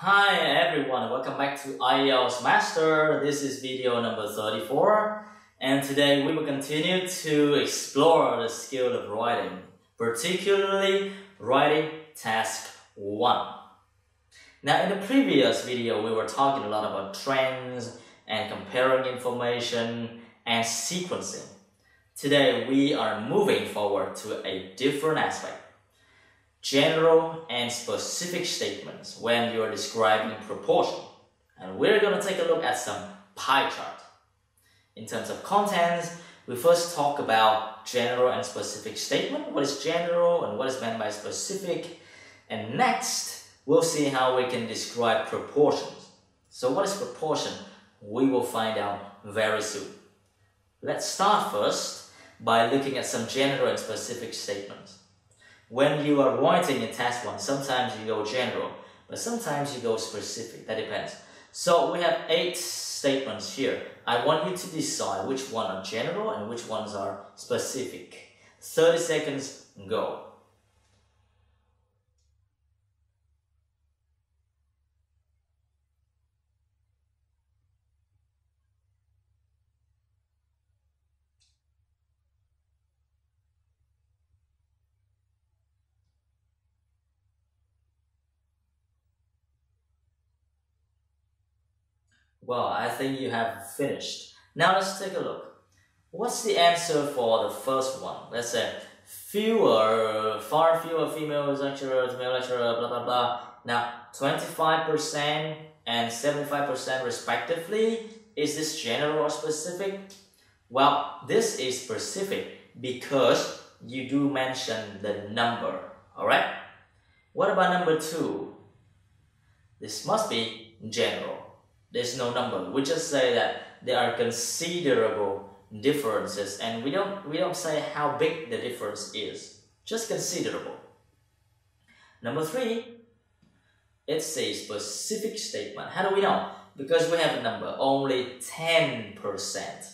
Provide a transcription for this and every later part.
Hi everyone, welcome back to IELTS Master. This is video number 34 and today we will continue to explore the skill of writing, particularly writing task 1. Now in the previous video we were talking a lot about trends and comparing information and sequencing. Today we are moving forward to a different aspect. General and specific statements when you are describing proportion. And we're going to take a look at some pie chart. In terms of contents, we first talk about general and specific statement. What is general and what is meant by specific? And next, we'll see how we can describe proportions. So what is proportion? We will find out very soon. Let's start first by looking at some general and specific statements. When you are writing in task 1, sometimes you go general, but sometimes you go specific, that depends. So we have 8 statements here. I want you to decide which one are general and which ones are specific. 30 seconds, go. Well, I think you have finished. Now let's take a look. What's the answer for the first one? Let's say far fewer female lecturers, male lecturer, blah blah blah. Now 25% and 75% respectively. Is this general or specific? Well, this is specific because you do mention the number. Alright? What about number 2? This must be general. There's no number. We just say that there are considerable differences, and we don't say how big the difference is. Just considerable. Number 3, it's a specific statement. How do we know? Because we have a number, only 10%.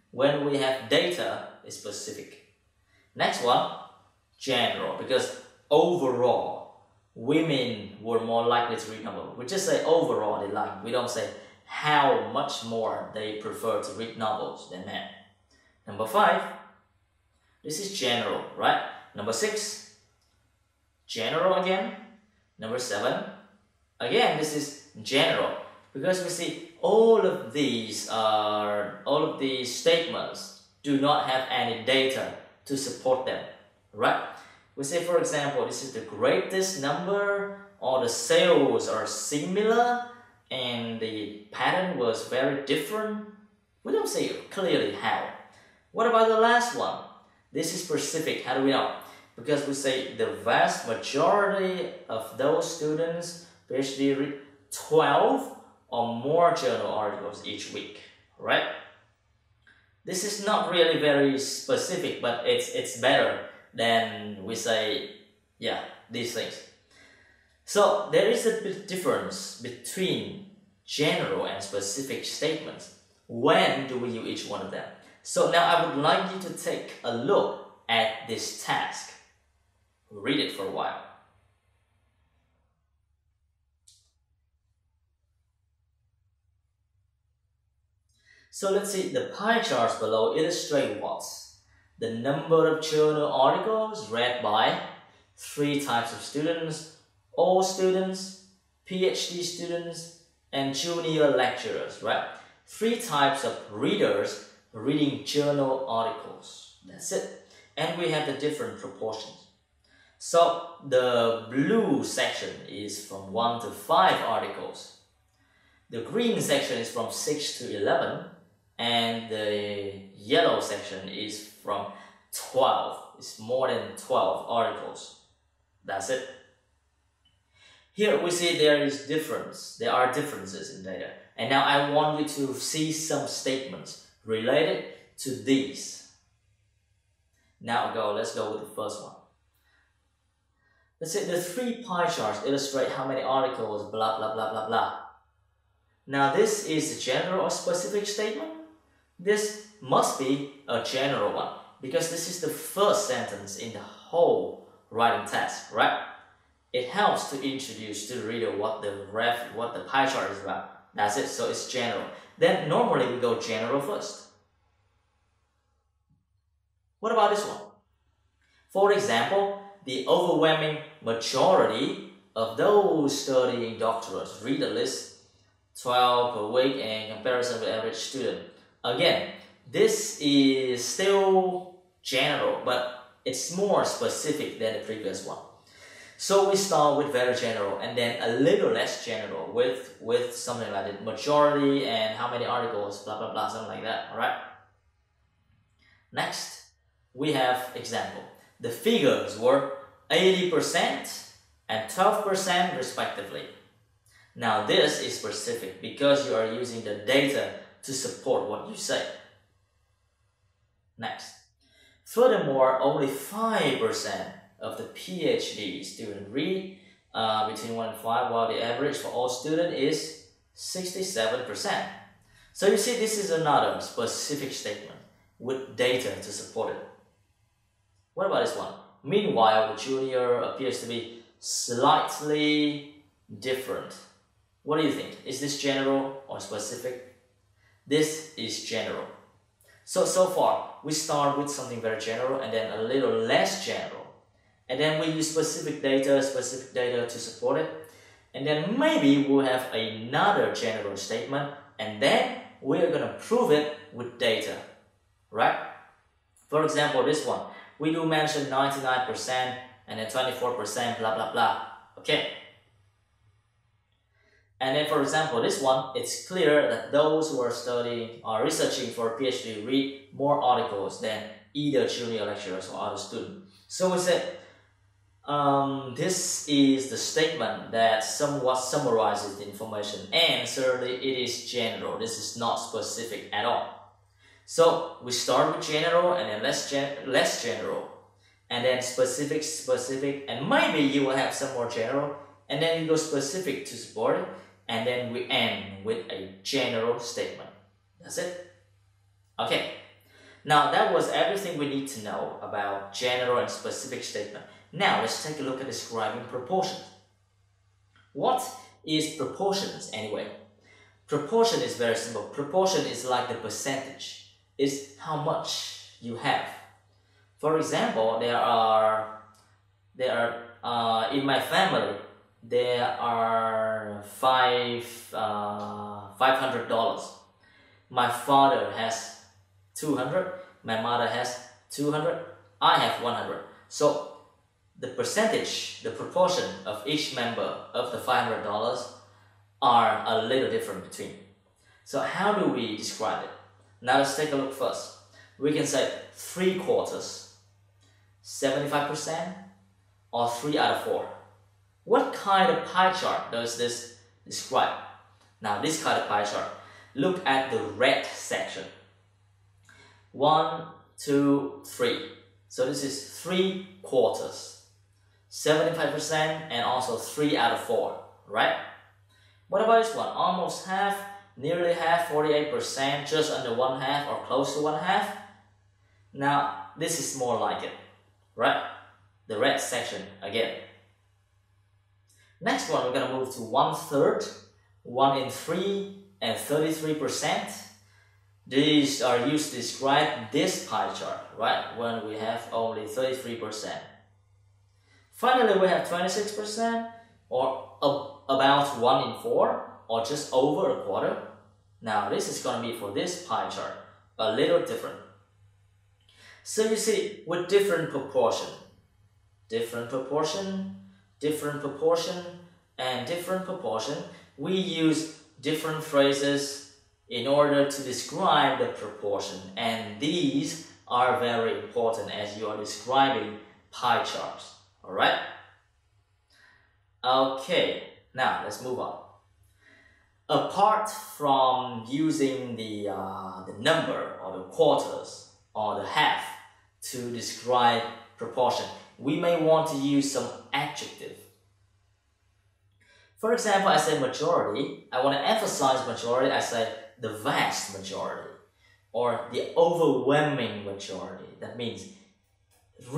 When we have data, it's specific. Next one, general, because overall, women were more likely to read novels. We just say overall they like. We don't say how much more they prefer to read novels than men. Number 5, this is general, right? Number 6, general again. Number 7, again this is general, because we see all of these statements do not have any data to support them, right? We say, for example, this is the greatest number, or the sales are similar, and the pattern was very different. We don't say clearly how. What about the last one? This is specific. How do we know? Because we say the vast majority of those students basically read 12 or more journal articles each week, right? This is not really very specific, but it's better then we say, yeah, these things. So there is a big difference between general and specific statements. When do we use each one of them? So now I would like you to take a look at this task. Read it for a while. So let's see, the pie charts below illustrate what? The number of journal articles read by 3 types of students: all students, PhD students, and junior lecturers, right? 3 types of readers reading journal articles. That's it. And we have the different proportions. So the blue section is from 1 to 5 articles. The green section is from 6 to 11. And the yellow section is from 12. It's more than 12 articles. That's it. Here we see there is difference. There are differences in data. And now I want you to see some statements related to these. Now let's go with the first one. Let's say the 3 pie charts illustrate how many articles, blah, blah, blah, blah, blah. Now this is a general or specific statement. This must be a general one, because this is the first sentence in the whole writing task, right? it helps to introduce to the reader what the pie chart is about. That's it. So it's general. Then normally we go general first. What about this one? For example, the overwhelming majority of those studying doctorates read at least 12 per week in comparison with average student. Again, this is still general, but it's more specific than the previous one. So we start with very general and then a little less general with something like the majority and how many articles, blah blah blah, something like that. Alright. Next, we have example. The figures were 80% and 12% respectively. Now this is specific because you are using the data to support what you say. Next. Furthermore, only 5% of the PhD students read between 1 and 5, while the average for all students is 67%. So you see, this is another specific statement with data to support it. What about this one? Meanwhile, the junior appears to be slightly different. What do you think? Is this general or specific? This is general. So far, we start with something very general and then a little less general. And then we use specific data to support it. And then maybe we'll have another general statement and then we're going to prove it with data. Right? For example, this one. We do mention 99% and then 24%, blah, blah, blah. Okay. And then for example, this one, it's clear that those who are studying or researching for a PhD read more articles than either junior lecturers or other students. So we said, this is the statement that somewhat summarizes the information, and certainly it is general. This is not specific at all. So we start with general and then less general, and then specific, and maybe you will have some more general, and then you go specific to support it, and then we end with a general statement. That's it. Okay. Now that was everything we need to know about general and specific statement. Now let's take a look at describing proportions. What is proportions anyway? Proportion is very simple. Proportion is like the percentage. It's how much you have. For example, there are in my family there are $500. My father has 200. My mother has 200. I have 100. So the percentage, the proportion of each member of the $500 are a little different between. So how do we describe it? Now let's take a look first. We can say 3/4, 75%, or 3 out of 4. What kind of pie chart does this describe? Now this kind of pie chart, look at the red section. 1, 2, 3. So this is 3/4, 75%, and also 3 out of 4, right? What about this one? Almost half, nearly half, 48%, just under 1/2 or close to 1/2. Now this is more like it, right? The red section again. Next one, we're going to move to 1/3, 1 in 3, and 33%. These are used to describe this pie chart, right? When we have only 33%. Finally, we have 26%, or about 1 in 4, or just over a quarter. Now, this is going to be for this pie chart, a little different. So you see, with different proportion, and different proportion, we use different phrases in order to describe the proportion, and these are very important as you are describing pie charts. Alright? Okay, now let's move on. Apart from using the number or the quarters or the half to describe proportion, we may want to use some adjective. For example, I say majority. I want to emphasize majority. I say the vast majority or the overwhelming majority. That means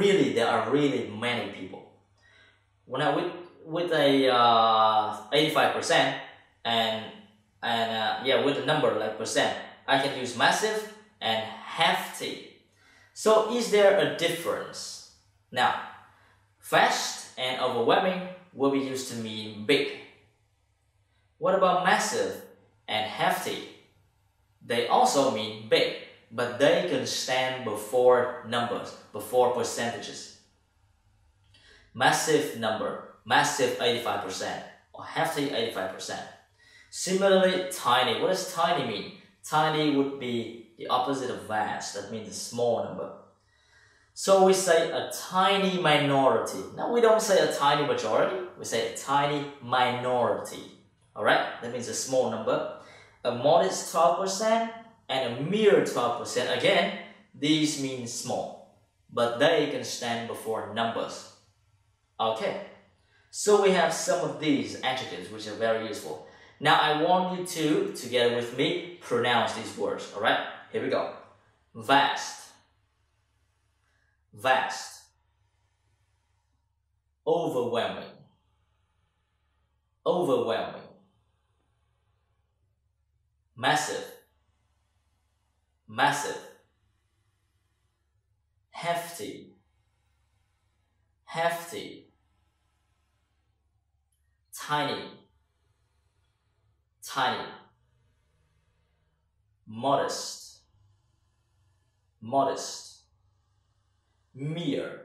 really there are really many people. When with a 85% and yeah, with a number like percent, I can use massive and hefty. So is there a difference? Now, fast and overwhelming will be used to mean big. What about massive and hefty? They also mean big, but they can stand before numbers, before percentages. Massive number, massive 85%, or hefty 85%. Similarly, tiny. What does tiny mean? Tiny would be the opposite of vast. That means a small number. So we say a tiny minority. Now we don't say a tiny majority. We say a tiny minority. Alright? That means a small number. A modest 12% and a mere 12%. Again, these mean small, but they can stand before numbers. Okay. So we have some of these adjectives which are very useful. Now I want you to, together with me, pronounce these words. Alright? Here we go. Vast. Vast. Overwhelming. Overwhelming. Massive. Massive. Hefty. Hefty. Tiny. Tiny. Modest. Modest. Mere.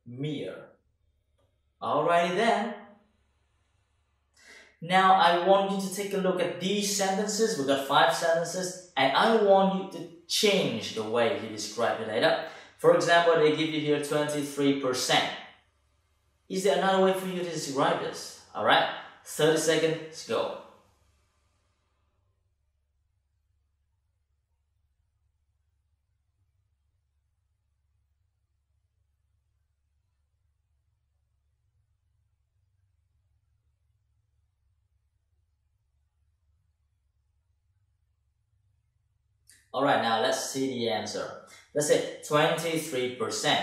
Mere. Alrighty then. Now I want you to take a look at these sentences. We've got 5 sentences, and I want you to change the way you describe the data. For example, they give you here 23%. Is there another way for you to describe this? Alright, 30 seconds, go. Alright, now let's see the answer. Let's say 23%.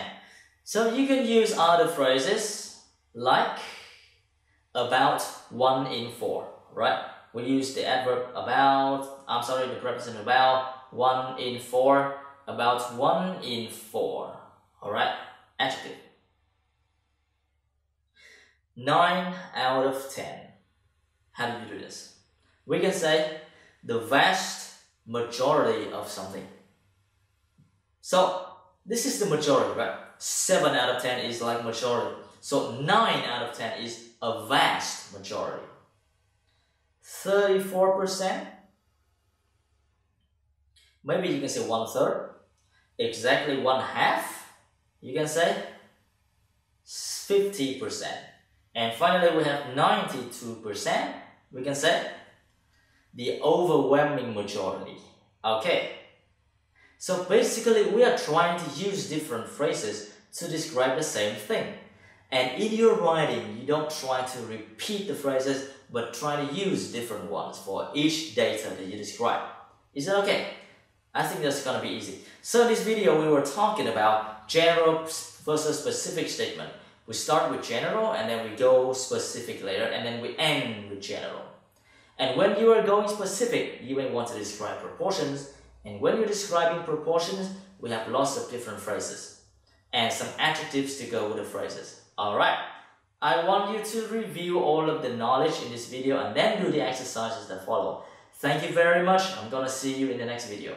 So you can use other phrases like about 1 in 4, right? We use the adverb about, the preposition about 1 in 4, about 1 in 4, alright? Adjective. 9 out of 10. How do you do this? We can say the vast majority of something. So this is the majority, right? 7 out of 10 is like majority. So 9 out of 10 is a vast majority. 34%. Maybe you can say 1/3. Exactly 1/2. You can say 50%. And finally we have 92%. We can say the overwhelming majority. Okay. So basically we are trying to use different phrases to describe the same thing. And in your writing, you don't try to repeat the phrases, but try to use different ones for each data that you describe. Is that okay? I think that's gonna be easy. So in this video, we were talking about general versus specific statement. We start with general, and then we go specific later, and then we end with general. And when you are going specific, you may want to describe proportions. And when you're describing proportions, we have lots of different phrases and some adjectives to go with the phrases. Alright, I want you to review all of the knowledge in this video and then do the exercises that follow. Thank you very much. I'm gonna see you in the next video.